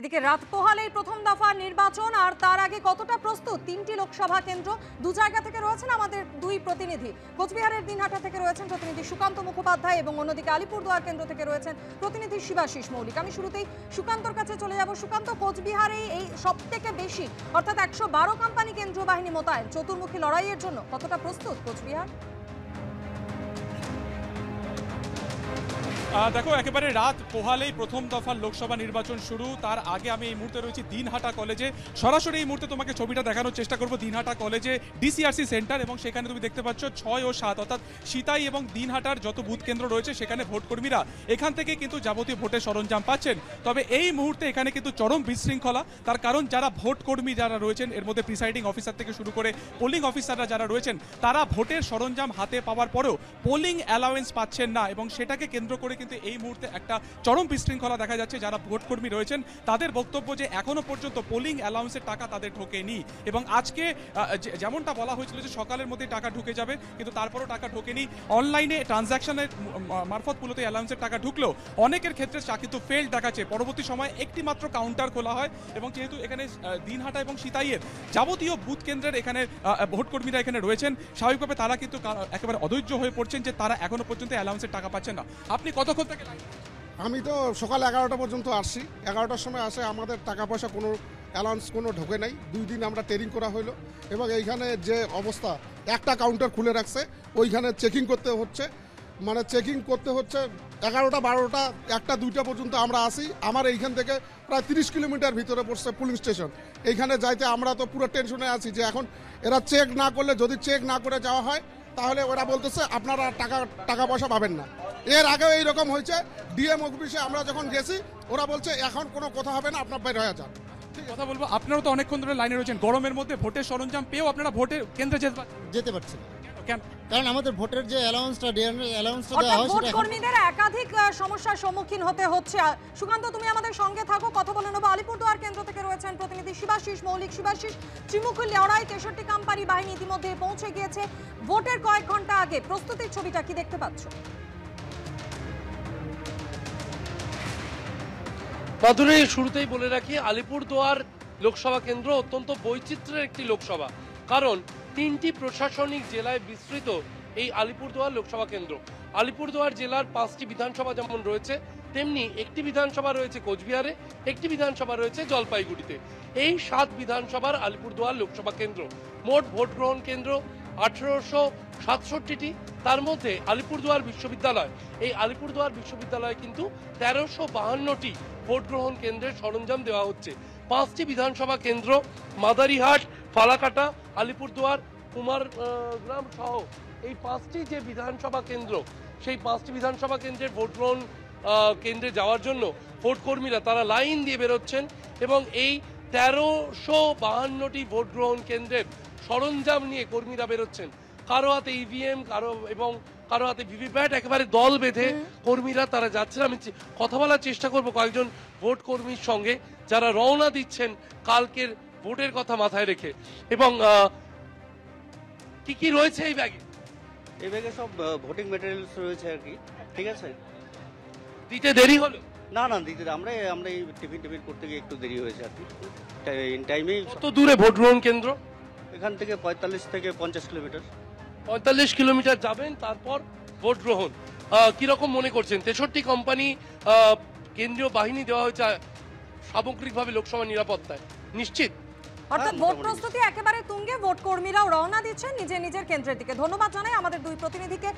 এদিকে রাত পোহালেই প্রথম দফা নির্বাচন, আর তার আগে কতটা প্রস্তুত তিনটি লোকসভা কেন্দ্র। দু জায়গা থেকে রয়েছেন আমাদের দুই প্রতিনিধি। কোচবিহারের দিনহাটা থেকে রয়েছেন প্রতিনিধি সুকান্ত মুখোপাধ্যায় এবং অন্যদিকে আলিপুরদুয়ার কেন্দ্র থেকে রয়েছেন প্রতিনিধি শিবাশিস মৌলিক। আমি শুরুতেই সুকান্তর কাছে চলে যাব। সুকান্ত, কোচবিহারে এই সব থেকে বেশি অর্থাৎ 112 কোম্পানি কেন্দ্রীয় বাহিনী মোতায়েন, চতুর্মুখী লড়াইয়ের জন্য কতটা প্রস্তুত কোচবিহার? দেখো, একেবারে রাত পোহালেই প্রথম দফার লোকসভা নির্বাচন শুরু। তার আগে আমি এই মুহূর্তে রয়েছি দিনহাটা কলেজে। সরাসরি এই মুহূর্তে তোমাকে ছবিটা দেখানোর চেষ্টা করব দিনহাটা কলেজে ডিসিআরসি সেন্টার, এবং সেখানে তুমি দেখতে পাচ্ছ 6 ও 7 অর্থাৎ সিতাই এবং দিনহাটার যত বুথ কেন্দ্র রয়েছে সেখানে ভোটকর্মীরা এখান থেকে কিন্তু যাবতীয় ভোটের সরঞ্জাম পাচ্ছেন। তবে এই মুহূর্তে এখানে কিন্তু চরম বিশৃঙ্খলা, তার কারণ যারা ভোটকর্মী যারা রয়েছেন এর মধ্যে প্রিসাইডিং অফিসার থেকে শুরু করে পোলিং অফিসাররা যারা রয়েছেন তারা ভোটের সরঞ্জাম হাতে পাওয়ার পরেও পোলিং অ্যালাওয়েন্স পাচ্ছেন না, এবং সেটাকে কেন্দ্র করে কিন্তু এই মুহূর্তে একটা চরম বিশৃঙ্খলা দেখা যাচ্ছে। যারা ভোটকর্মী রয়েছেন তাদের বক্তব্য যে এখনো পর্যন্ত পোলিং অ্যালাউন্সের টাকা তাদের ঢোকেনি, এবং আজকে যেমনটা বলা হয়েছিল যে সকালের মধ্যে টাকা ঢুকে যাবে, কিন্তু তারপরও টাকা ঢোকেনি। অনলাইনে ট্রানজ্যাকশনের মারফত মূলত অ্যালাউন্সের টাকা ঢুকলেও অনেকের ক্ষেত্রে তা কিন্তু ফেল দেখাচ্ছে। পরবর্তী সময় একটি মাত্র কাউন্টার খোলা হয়, এবং যেহেতু এখানে দিনহাটা এবং সিতাইয়ের যাবতীয় বুথ কেন্দ্রের এখানে ভোটকর্মীরা এখানে রয়েছেন, স্বাভাবিকভাবে তারা কিন্তু একেবারে অধৈর্য হয়ে পড়ছেন যে তারা এখনো পর্যন্ত অ্যালাউন্সের টাকা পাচ্ছেন না। আপনি কতক্ষণ থেকে? আমি তো সকাল 11টা পর্যন্ত আসছি। 11টার সময় আসে, আমাদের টাকা পয়সা কোনো অ্যালাউন্স কোনো ঢোকে নাই। 2 দিন আমরা ট্রেনিং করা হলো, এবং এইখানে যে অবস্থা, একটা কাউন্টার খুলে রাখছে, ওইখানে চেকিং করতে হচ্ছে, মানে চেকিং করতে হচ্ছে 11টা 12টা 1টা 2টা পর্যন্ত আমরা আসি। আমার এইখান থেকে প্রায় 30 কিলোমিটার ভিতরে পড়ছে পুলিং স্টেশন। এইখানে যাইতে আমরা তো পুরো টেনশনে আছি যে এখন এরা চেক না করলে, যদি চেক না করে যাওয়া হয় তাহলে ওরা বলতেছে আপনারা টাকা পয়সা পাবেন না। এর আগেও এইরকম হয়েছে। ডিএম অফিসে আমরা যখন গেছি ওরা বলছে এখন কোনো কথা হবে না, আপনার বাইরে হয়ে যান। কথা বলবো, আপনারা তো অনেকক্ষণ ধরে লাইনে রয়েছেন, গরমের মধ্যে ভোটের সরঞ্জাম পেয়েও আপনারা ভোটের কেন্দ্রে যেতে পারছি না, কেন? কারণ আমাদের ভোটের যে অ্যালাউন্সটা দেওয়া হয় সেটা ভোটকর্মীদের একাধিক সমস্যার সম্মুখীন হতে হচ্ছে। সুকান্ত, তুমি আমাদের সঙ্গে থাকো, কথা বলে নেবো। আলিপুরদুয়ার কেন্দ্র থেকে রয়েছেন প্রতিনিধি শিবাশিস মৌলিক। শিবাশিস, ত্রিমুখী লড়াই, 63 কোম্পানি বাহিনী ইতিমধ্যে পৌঁছে গিয়েছে। ভোটের কয়েক ঘন্টা আগে প্রস্তুতির ছবিটা কি দেখতে পাচ্ছ? মাধুরী, শুরুতেই বলে রাখি, আলিপুরদুয়ার লোকসভা কেন্দ্র অত্যন্ত বৈচিত্র্যের একটি লোকসভা, কারণ 3টি প্রশাসনিক জেলায় বিস্তৃত এই আলিপুরদুয়ার লোকসভা কেন্দ্র। আলিপুরদুয়ার জেলার 5টি বিধানসভা যেমন রয়েছে, তেমনি একটি বিধানসভা রয়েছে কোচবিহারে, একটি বিধানসভা রয়েছে জলপাইগুড়িতে। এই 7 বিধানসভার আলিপুরদুয়ার লোকসভা কেন্দ্র। মোট ভোট গ্রহণ কেন্দ্র 1867টি। তার মধ্যে আলিপুরদুয়ার বিশ্ববিদ্যালয়, এই আলিপুরদুয়ার বিশ্ববিদ্যালয়ে কিন্তু 1352টি ভোট গ্রহণ কেন্দ্রের সরঞ্জাম দেওয়া হচ্ছে। 5টি বিধানসভা কেন্দ্র মাদারিহাট, ফালাকাটা, আলিপুরদুয়ার, কুমারগ্রাম সহ এই 5টি যে বিধানসভা কেন্দ্র, সেই 5টি বিধানসভা কেন্দ্রের ভোট গ্রহণ কেন্দ্রে যাওয়ার জন্য ভোটকর্মীরা তারা লাইন দিয়ে বেরোচ্ছেন, এবং এই 1352টি ভোট গ্রহণ কেন্দ্রের সরঞ্জাম নিয়ে কর্মীরা বেরোচ্ছেন। কারো হাতে ইভিএম, কারো হাতে ভিভিপ্যাট, একেবারে দল বেঁধে কর্মীরা তারা যাচ্ছেন। আমি কথা বলার চেষ্টা করব কয়েকজন ভোট কর্মীর সঙ্গে যারা রওনা দিচ্ছেন কালকের ভোটের কথা মাথায় রেখে। এবং কি রয়েছে এই ব্যাগে? এই ব্যাগে সব ভোটিং ম্যাটেরিয়ালস রয়েছে আর কি। ঠিক আছে, দিতে দেরি হলো? না দিতে আমরা এই টিফিন করতে গিয়ে একটু দেরি হয়েছে আর কি। ইন টাইমেই। কত দূরে ভোট গ্রহণ কেন্দ্র? এখান থেকে 45 থেকে 50 কিলোমিটার। 45 কিলোমিটার যাবেন, তারপর ভোট গ্রহণ। কিরকম মনে করছেন? 63 কোম্পানি কেন্দ্রীয় বাহিনী দেওয়া হয়েছে সামগ্রিকভাবে লোকসভা নিরাপত্তায়, নিশ্চিত? অর্থাৎ ভোট প্রস্তুতি একেবারে তুঙ্গে, ভোট কর্মীরাও রওনা দিচ্ছেন নিজের কেন্দ্রের দিকে। ধন্যবাদ জানাই আমাদের দুই প্রতিনিধিকে।